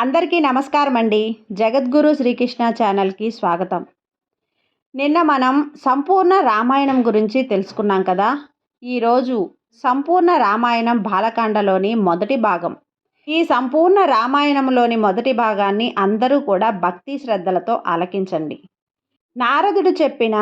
అందరికీ నమస్కారం అండి. జగద్గురు శ్రీకృష్ణ ఛానల్‌కి స్వాగతం. నిన్న మనం సంపూర్ణ రామాయణం గురించి తెలుసుకున్నాం కదా! ఈరోజు సంపూర్ణ రామాయణం బాలకాండలోని మొదటి భాగం. ఈ సంపూర్ణ రామాయణంలోని మొదటి భాగాన్ని అందరూ కూడా భక్తి శ్రద్ధలతో ఆలకించండి. నారదుడు చెప్పిన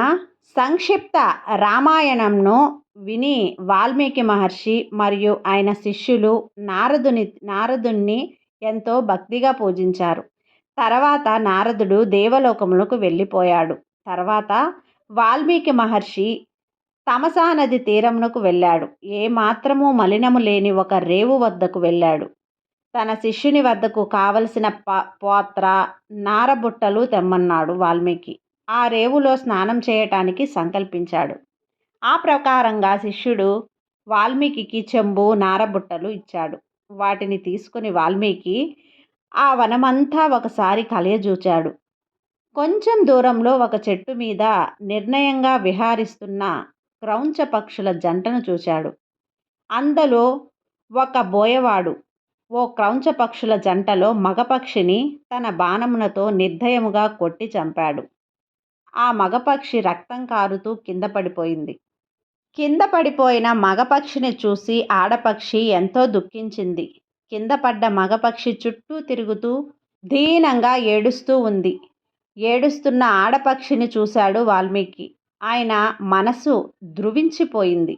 సంక్షిప్త రామాయణంను విని వాల్మీకి మహర్షి మరియు ఆయన శిష్యులు నారదుణ్ణి ఎంతో భక్తిగా పూజించారు. తర్వాత నారదుడు దేవలోకములకు వెళ్ళిపోయాడు. తర్వాత వాల్మీకి మహర్షి తమసా నది తీరమునకు వెళ్ళాడు. ఏమాత్రము మలినము లేని ఒక రేవు వద్దకు వెళ్ళాడు. తన శిష్యుని వద్దకు కావలసిన పాత్ర, నారబుట్టలు తెమ్మన్నాడు వాల్మీకి. ఆ రేవులో స్నానం చేయటానికి సంకల్పించాడు. ఆ ప్రకారంగా శిష్యుడు వాల్మీకి చెంబు, నారబుట్టలు ఇచ్చాడు. వాటిని తీసుకుని వాల్మీకి ఆ వనమంతా ఒకసారి కలయజూచాడు. కొంచెం దూరంలో ఒక చెట్టు మీద నిర్ణయంగా విహరిస్తున్న క్రౌంచ పక్షుల జంటను చూశాడు. అందులో ఒక బోయవాడు ఓ క్రౌంచ పక్షుల జంటలో మగపక్షిని తన బాణమునతో నిర్దయముగా కొట్టి చంపాడు. ఆ మగపక్షి రక్తం కారుతూ కింద పడిపోయింది. కింద పడిపోయిన మగపక్షిని చూసి ఆడపక్షి ఎంతో దుఃఖించింది. కింద పడ్డ మగపక్షి చుట్టూ తిరుగుతూ దీనంగా ఏడుస్తూ ఉంది. ఏడుస్తున్న ఆడపక్షిని చూశాడు వాల్మీకి. ఆయన మనసు ధృవించిపోయింది.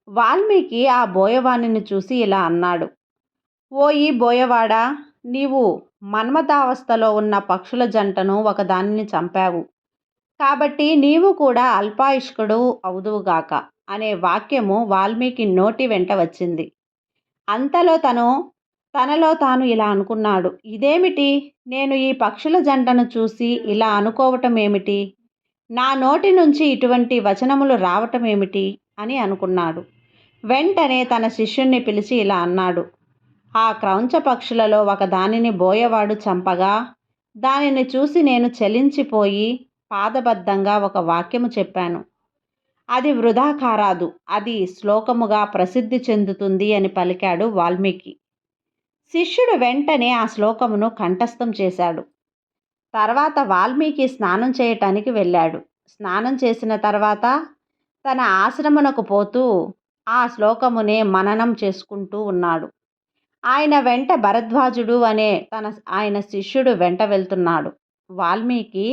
వాల్మీకి ఆ బోయవాణిని చూసి ఇలా అన్నాడు: ఓయి బోయవాడా, నీవు మన్మథావస్థలో ఉన్న పక్షుల జంటను ఒకదానిని చంపావు. కాబట్టి నీవు కూడా అల్పాయుష్కుడు అవుదువుగాక అనే వాక్యము వాల్మీకి నోటి వెంట వచ్చింది. అంతలో తనలో తాను ఇలా అనుకున్నాడు: ఇదేమిటి, నేను ఈ పక్షుల జంటను చూసి ఇలా అనుకోవటం ఏమిటి? నా నోటి నుంచి ఇటువంటి వచనములు రావటం ఏమిటి అని అనుకున్నాడు. వెంటనే తన శిష్యుణ్ణి పిలిచి ఇలా అన్నాడు: ఆ క్రౌంచ పక్షులలో ఒకదానిని బోయవాడు చంపగా దానిని చూసి నేను చలించిపోయి పాదబద్ధంగా ఒక వాక్యము చెప్పాను. అది వృధా కారాదు, అది శ్లోకముగా ప్రసిద్ధి చెందుతుంది అని పలికాడు వాల్మీకి. శిష్యుడు వెంటనే ఆ శ్లోకమును కంఠస్థం చేశాడు. తర్వాత వాల్మీకి స్నానం చేయటానికి వెళ్ళాడు. స్నానం చేసిన తర్వాత తన ఆశ్రమమునకు పోతూ ఆ శ్లోకమునే మననం చేసుకుంటూ ఉన్నాడు. ఆయన వెంట భరద్వాజుడు అనే ఆయన శిష్యుడు వెంట వెళ్తున్నాడు. వాల్మీకి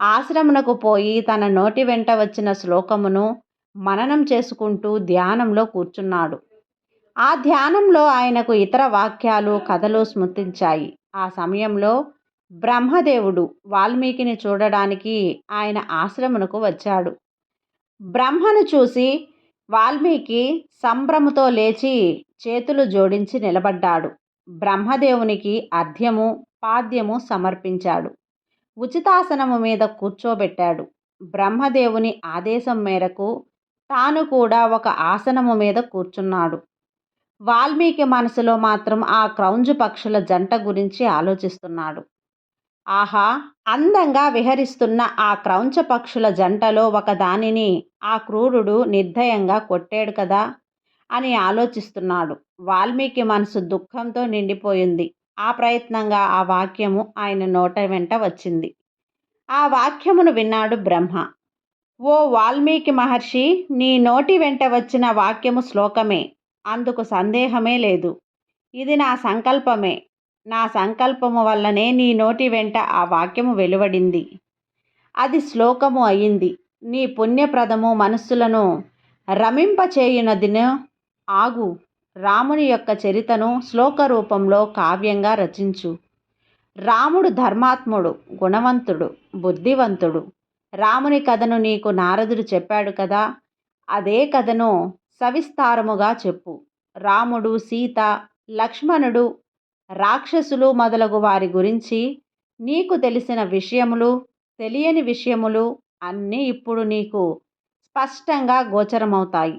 ఆశ్రమమునకు పోయి తన నోటి వెంట వచ్చిన శ్లోకమును మననం చేసుకుంటూ ధ్యానంలో కూర్చున్నాడు. ఆ ధ్యానంలో ఆయనకు ఇతర వాక్యాలు, కథలు స్మృతించాయి. ఆ సమయంలో బ్రహ్మదేవుడు వాల్మీకిని చూడడానికి ఆయన ఆశ్రమమునకు వచ్చాడు. బ్రహ్మను చూసి వాల్మీకి సంభ్రమతో లేచి చేతులు జోడించి నిలబడ్డాడు. బ్రహ్మదేవునికి అర్ఘ్యము, పాద్యము సమర్పించాడు. ఉచితాసనము మీద కూర్చోబెట్టాడు. బ్రహ్మదేవుని ఆదేశం మేరకు తాను కూడా ఒక ఆసనము మీద కూర్చున్నాడు. వాల్మీకి మనసులో మాత్రం ఆ క్రౌంజు పక్షుల జంట గురించి ఆలోచిస్తున్నాడు. ఆహా, అందంగా విహరిస్తున్న ఆ క్రౌంచ పక్షుల జంటలో ఒకదానిని ఆ క్రూరుడు నిర్దయంగా కొట్టాడు కదా అని ఆలోచిస్తున్నాడు. వాల్మీకి మనసు దుఃఖంతో నిండిపోయింది. ఆ ప్రయత్నంగా ఆ వాక్యము ఆయన నోట వెంట వచ్చింది. ఆ వాక్యమును విన్నాడు బ్రహ్మ. ఓ వాల్మీకి మహర్షి, నీ నోటి వెంట వచ్చిన వాక్యము శ్లోకమే, అందుకు సందేహమే లేదు. ఇది నా సంకల్పమే. నా సంకల్పము వల్లనే నీ నోటి వెంట ఆ వాక్యము వెలువడింది. అది శ్లోకము అయింది. నీ పుణ్యప్రదము మనస్సులను రమింపచేయునదిను. ఆగు, రాముని యొక్క చరితను శ్లోక రూపంలో కావ్యంగా రచించు. రాముడు ధర్మాత్ముడు, గుణవంతుడు, బుద్ధివంతుడు. రాముని కథను నీకు నారదుడు చెప్పాడు కదా, అదే కథను సవిస్తారముగా చెప్పు. రాముడు, సీత, లక్ష్మణుడు, రాక్షసులు మొదలగు వారి గురించి నీకు తెలిసిన విషయములు, తెలియని విషయములు అన్నీ ఇప్పుడు నీకు స్పష్టంగా గోచరమవుతాయి.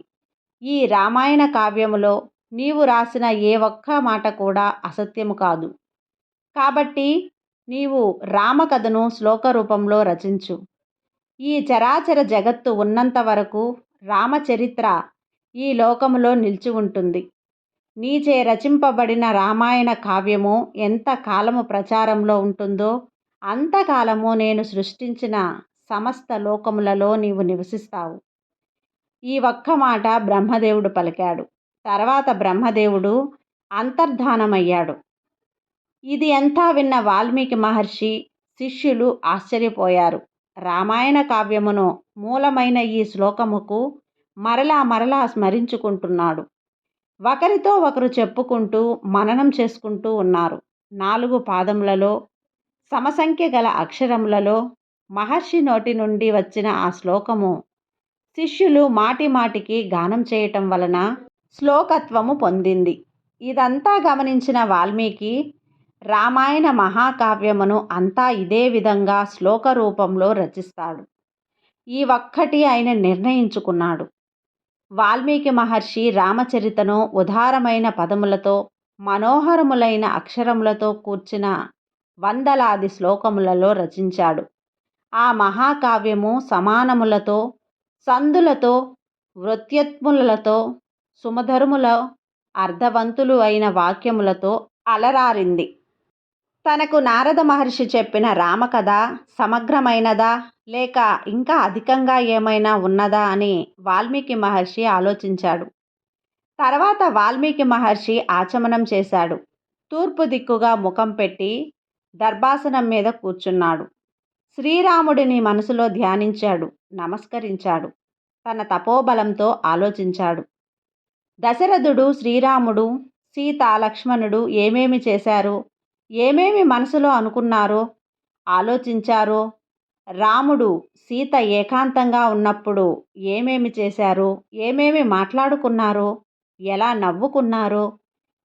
ఈ రామాయణ కావ్యములో నీవు రాసిన ఏ ఒక్క మాట కూడా అసత్యము కాదు. కాబట్టి నీవు రామకథను శ్లోక రూపంలో రచించు. ఈ చరాచర జగత్తు ఉన్నంత వరకు రామచరిత్ర ఈ లోకములో నిలిచి ఉంటుంది. నీచే రచింపబడిన రామాయణ కావ్యము ఎంత కాలము ప్రచారంలో ఉంటుందో అంతకాలము నేను సృష్టించిన సమస్త లోకములలో నీవు నివసిస్తావు. ఈ ఒక్క మాట బ్రహ్మదేవుడు పలికాడు. తర్వాత బ్రహ్మదేవుడు అంతర్ధానమయ్యాడు. ఇది అంతా విన్న వాల్మీకి మహర్షి శిష్యులు ఆశ్చర్యపోయారు. రామాయణ కావ్యమును మూలమైన ఈ శ్లోకముకు మరలా మరలా స్మరించుకుంటున్నాడు. ఒకరితో ఒకరు చెప్పుకుంటూ మననం చేసుకుంటూ ఉన్నారు. 4 పాదములలో సమసంఖ్య గల అక్షరములలో మహర్షి నోటి నుండి వచ్చిన ఆ శ్లోకము శిష్యులు మాటి మాటికి గానం చేయటం వలన శ్లోకత్వము పొందింది. ఇదంతా గమనించిన వాల్మీకి రామాయణ మహాకావ్యమును అంతా ఇదే విధంగా శ్లోక రూపంలో రచిస్తాడు. ఈ ఒక్కటి ఆయన నిర్ణయించుకున్నాడు. వాల్మీకి మహర్షి రామచరితను ఉదారమైన పదములతో మనోహరములైన అక్షరములతో కూర్చిన వందలాది శ్లోకములలో రచించాడు. ఆ మహాకావ్యము సమానములతో, సందులతో, వృత్యత్ములతో, సుమధురముల అర్థవంతులు అయిన వాక్యములతో అలరారింది. తనకు నారద మహర్షి చెప్పిన రామకథ సమగ్రమైనదా లేక ఇంకా అధికంగా ఏమైనా ఉన్నదా అని వాల్మీకి మహర్షి ఆలోచించాడు. తర్వాత వాల్మీకి మహర్షి ఆచమనం చేశాడు. తూర్పు దిక్కుగా ముఖం పెట్టి దర్భాసనం మీద కూర్చున్నాడు. శ్రీరాముడిని మనసులో ధ్యానించాడు, నమస్కరించాడు. తన తపోబలంతో ఆలోచించాడు. దశరథుడు, శ్రీరాముడు, సీత, లక్ష్మణుడు ఏమేమి చేశారో, ఏమేమి మనసులో అనుకున్నారో, ఆలోచించారో, రాముడు సీత ఏకాంతంగా ఉన్నప్పుడు ఏమేమి చేశారో, ఏమేమి మాట్లాడుకున్నారో, ఎలా నవ్వుకున్నారో,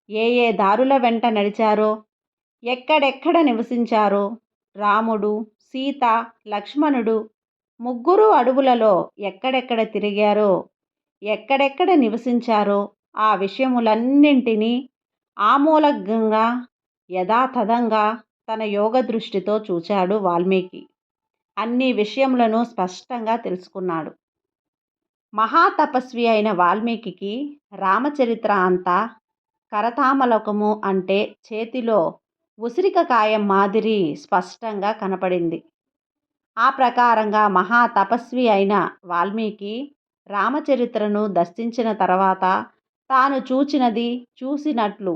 ఏ ఏ దారుల వెంట నడిచారో, ఎక్కడెక్కడ నివసించారో, రాముడు, సీత, లక్ష్మణుడు ముగ్గురు అడవులలో ఎక్కడెక్కడ తిరిగారో, ఎక్కడెక్కడ నివసించారో ఆ విషయములన్నింటినీ ఆమూలకంగా యథాతథంగా తన యోగ దృష్టితో చూచాడు వాల్మీకి. అన్ని విషయములను స్పష్టంగా తెలుసుకున్నాడు. మహాతపస్వి అయిన వాల్మీకి రామచరిత్ర అంతా కరతామలకము అంటే చేతిలో ఉసిరికకాయ మాదిరి స్పష్టంగా కనపడింది. ఆ ప్రకారంగా మహాతపస్వి అయిన వాల్మీకి రామచరిత్రను దర్శించిన తర్వాత తాను చూసినట్లు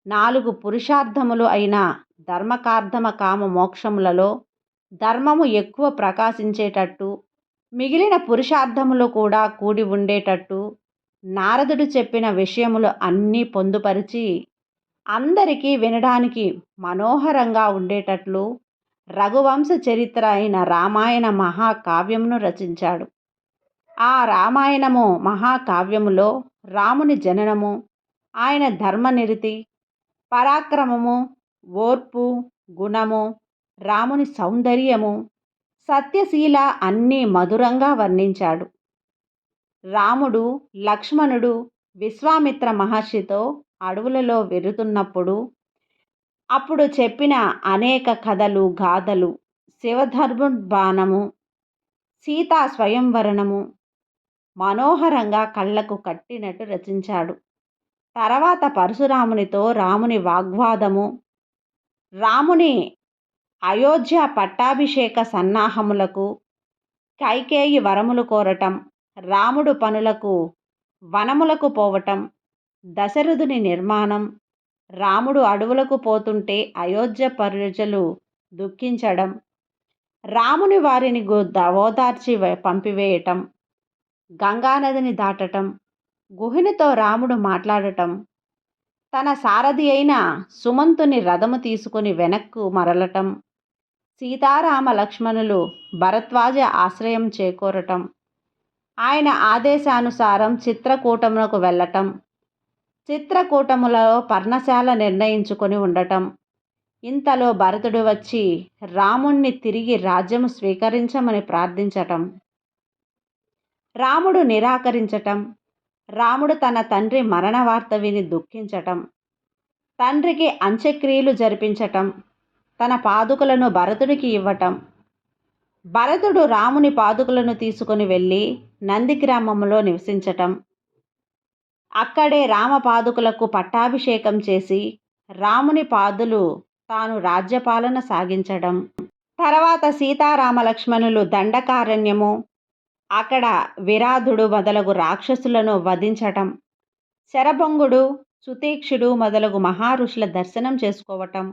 4 పురుషార్థములు అయిన ధర్మకార్థమ కామ మోక్షములలో ధర్మము ఎక్కువ ప్రకాశించేటట్టు, మిగిలిన పురుషార్థములు కూడా కూడి ఉండేటట్టు నారదుడు చెప్పిన విషయములు అన్నీ పొందుపరిచి అందరికీ వినడానికి మనోహరంగా ఉండేటట్లు రఘువంశ చరిత్ర అయిన రామాయణ మహాకావ్యమును రచించాడు. ఆ రామాయణము మహాకావ్యములో రాముని జననము, ఆయన ధర్మనిరతి, పరాక్రమము, ఓర్పు, గుణము, రాముని సౌందర్యము, సత్యశీల అన్నీ మధురంగా వర్ణించాడు. రాముడు, లక్ష్మణుడు విశ్వామిత్ర మహర్షితో అడవులలో వెరుతున్నప్పుడు అప్పుడు చెప్పిన అనేక కథలు, గాథలు, శివధర్మబాణము, సీతా స్వయంవరణము మనోహరంగా కళ్ళకు కట్టినట్టు రచించాడు. తర్వాత పరశురామునితో రాముని వాగ్వాదము, రాముని అయోధ్య పట్టాభిషేక సన్నాహములకు కైకేయి వరములు కోరటం, రాముడు పనులకు వనములకు పోవటం, దశరథుని నిర్మాణం, రాముడు అడవులకు పోతుంటే అయోధ్య ప్రజలు దుఃఖించడం, రాముని వారిని ఓదార్చి పంపివేయటం, గంగానదిని దాటటం, గుహినితో రాముడు మాట్లాడటం, తన సారథి అయిన సుమంతుని రథము తీసుకుని వెనక్కు మరలటం, సీతారామ లక్ష్మణులు భరద్వాజ ఆశ్రయం చేకూరటం, ఆయన ఆదేశానుసారం చిత్రకూటమునకు వెళ్ళటం, చిత్రకూటములో పర్ణశాల నిర్ణయించుకొని ఉండటం, ఇంతలో భరతుడు వచ్చి రాముణ్ణి తిరిగి రాజ్యము స్వీకరించమని ప్రార్థించటం, రాముడు నిరాకరించటం, రాముడు తన తండ్రి మరణ వార్త విని దుఃఖించటం, తండ్రికి అంత్యక్రియలు జరిపించటం, తన పాదుకలను భరతుడికి ఇవ్వటం, భరతుడు రాముని పాదుకలను తీసుకుని వెళ్ళి నందిగ్రామంలో నివసించటం, అక్కడే రామపాదుకులకు పట్టాభిషేకం చేసి రాముని పాదులు తాను రాజ్యపాలన సాగించడం. తర్వాత సీతారామలక్ష్మణులు దండకారణ్యము, అక్కడ విరాధుడు మొదలగు రాక్షసులను వధించటం, శరభంగుడు, సుతీక్షుడు మొదలగు మహారుషుల దర్శనం చేసుకోవటం,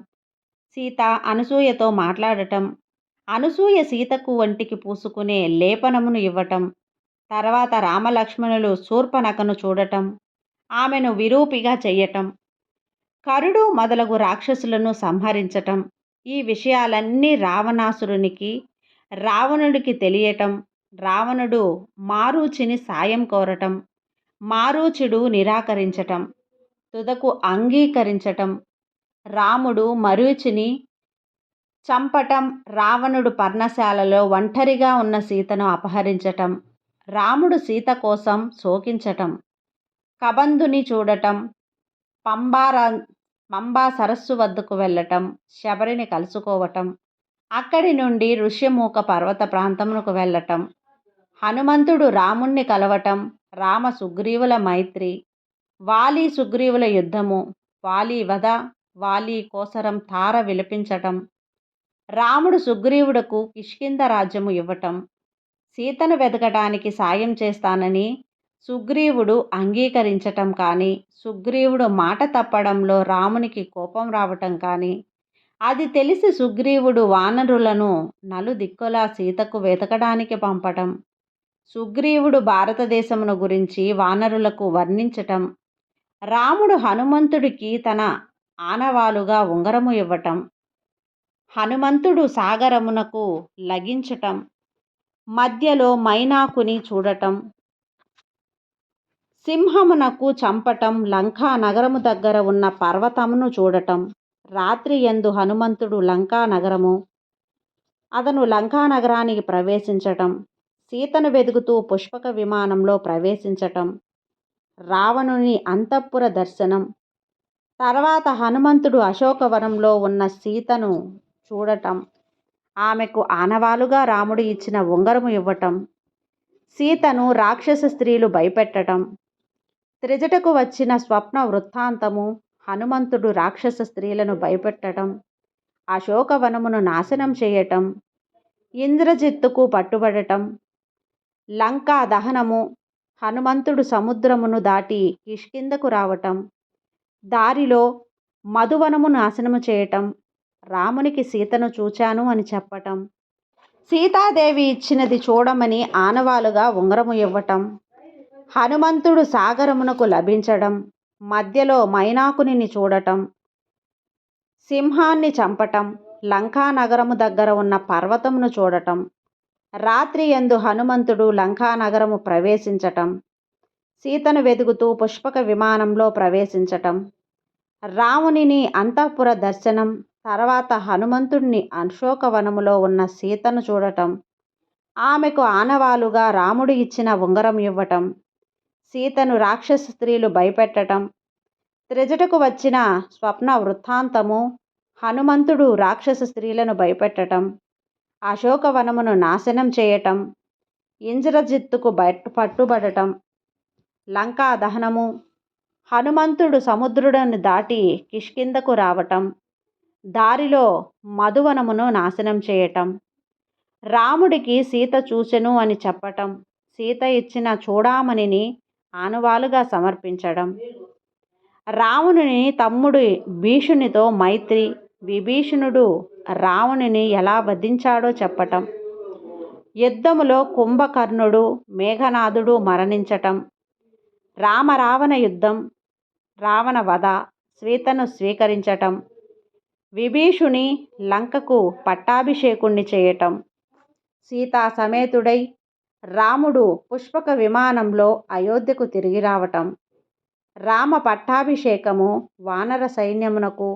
సీత అనసూయతో మాట్లాడటం, అనసూయ సీతకు వంటికి పూసుకునే లేపనమును ఇవ్వటం, తర్వాత రామలక్ష్మణులు శూర్పణఖను చూడటం, ఆమెను విరూపిగా చెయ్యటం, కరుడు మొదలగు రాక్షసులను సంహరించటం, ఈ విషయాలన్నీ రావణుడికి తెలియటం, రావణుడు మారీచుని సాయం కోరటం, మారీచుడు నిరాకరించటం, తుదకు అంగీకరించటం, రాముడు మారీచుని చంపటం, రావణుడు పర్ణశాలలో ఒంటరిగా ఉన్న సీతను అపహరించటం, రాముడు సీత కోసం శోకించటం, కబంధుని చూడటం, పంబా సరస్సు వద్దకు వెళ్ళటం, శబరిని కలుసుకోవటం, అక్కడి నుండి ఋష్యమూక పర్వత ప్రాంతమునకు వెళ్ళటం, హనుమంతుడు రాముణ్ణి కలవటం, రామ సుగ్రీవుల మైత్రి, వాలి సుగ్రీవుల యుద్ధము, వాలి వధ, వాలి కోసరం తార విలపించటం, రాముడు సుగ్రీవుడకు కిష్కింధ రాజ్యము ఇవ్వటం, సీతను వెతకటానికి సాయం చేస్తానని సుగ్రీవుడు అంగీకరించటం కానీ, సుగ్రీవుడు మాట తప్పడంలో రామునికి కోపం రావటం కానీ, అది తెలిసి సుగ్రీవుడు వానరులను నలుదిక్కులా సీతకు వెతకడానికి పంపటం, సుగ్రీవుడు భారతదేశమును గురించి వానరులకు వర్ణించటం, రాముడు హనుమంతుడికి తన ఆనవాలుగా ఉంగరము ఇవ్వటం, హనుమంతుడు సాగరమునకు లగించటం, మధ్యలో మైనాకుని చూడటం, సింహమునకు చంపటం, లంకా నగరము దగ్గర ఉన్న పర్వతమును చూడటం, రాత్రి యందు హనుమంతుడు లంకా నగరము, అతను లంకా నగరానికి ప్రవేశించటం, సీతను వెతుకుతూ పుష్పక విమానంలో ప్రవేశించటం, రావణుని అంతఃపుర దర్శనం, తర్వాత హనుమంతుడు అశోకవనంలో ఉన్న సీతను చూడటం, ఆమెకు ఆనవాలుగా రాముడు ఇచ్చిన ఉంగరము ఇవ్వటం, సీతను రాక్షస స్త్రీలు భయపెట్టటం, త్రిజటకు వచ్చిన స్వప్న వృత్తాంతము, హనుమంతుడు రాక్షస స్త్రీలను భయపెట్టటం, అశోకవనమును నాశనం చేయటం, ఇంద్రజిత్తుకు పట్టుబడటం, లంకా దహనము, హనుమంతుడు సముద్రమును దాటి కిష్కింధకు రావటం, దారిలో మధువనము నాశనము చేయటం, రామునికి సీతను చూచాను అని చెప్పటం, సీతాదేవి ఇచ్చినది చూడమని ఆనవాలుగా ఉంగరము ఇవ్వటం, హనుమంతుడు సాగరమునకు లభించడం, మధ్యలో మైనాకుని చూడటం, సింహాన్ని చంపటం, లంకా నగరము దగ్గర ఉన్న పర్వతమును చూడటం, రాత్రి యందు హనుమంతుడు లంకా నగరము ప్రవేశించటం, సీతను వెతుకుతూ పుష్పక విమానంలో ప్రవేశించటం, రామునిని అంతఃపుర దర్శనం, తర్వాత హనుమంతుడిని అశోకవనములో ఉన్న సీతను చూడటం, ఆమెకు ఆనవాలుగా రాముడు ఇచ్చిన ఉంగరం ఇవ్వటం, సీతను రాక్షస స్త్రీలు భయపెట్టటం, త్రిజటకు వచ్చిన స్వప్న వృత్తాంతము, హనుమంతుడు రాక్షస స్త్రీలను భయపెట్టటం, అశోకవనమును నాశనం చేయటం, ఇంద్రజిత్తుకు పట్టుబడటం, లంకా దహనము, హనుమంతుడు సముద్రుడను దాటి కిష్కింధకు రావటం, దారిలో మధువనమును నాశనం చేయటం, రాముడికి సీత చూచెను అని చెప్పటం, సీత ఇచ్చిన చూడామణిని ఆనవాలుగా సమర్పించడం, రావణుని తమ్ముడు భీషునితో మైత్రి, విభీషణుడు రావణుని ఎలా వధించాడో చెప్పటం, యుద్ధములో కుంభకర్ణుడు, మేఘనాథుడు మరణించటం, రావణ యుద్ధం, రావణ వధ, సీతను స్వీకరించటం, విభీషుని లంకకు పట్టాభిషేకుణ్ణి చేయటం, సీతా సమేతుడై రాముడు పుష్పక విమానంలో అయోధ్యకు తిరిగి రావటం, రామ పట్టాభిషేకము, వానర సైన్యమునకు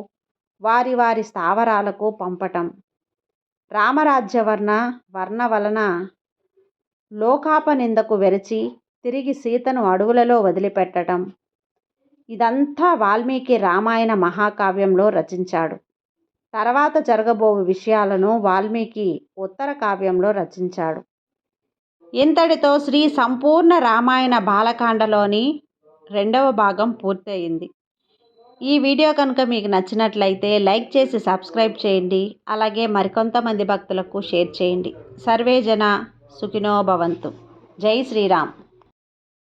వారి వారి స్థావరాలకు పంపటం, రామరాజ్య వర్ణ వలన లోకాపనిందకు వెరచి తిరిగి సీతను అడవులలో వదిలిపెట్టడం, ఇదంతా వాల్మీకి రామాయణ మహాకావ్యంలో రచించాడు. తర్వాత జరగబోవు విషయాలను వాల్మీకి ఉత్తర కావ్యంలో రచించాడు. ఇంతటితో శ్రీ సంపూర్ణ రామాయణ బాలకాండలోని రెండవ భాగం పూర్తయింది. ఈ వీడియో కనుక మీకు నచ్చినట్లయితే లైక్ చేసి సబ్స్క్రైబ్ చేయండి. అలాగే మరికొంతమంది భక్తులకు షేర్ చేయండి. సర్వే జన సుఖినో భవంతు. జై శ్రీరామ్.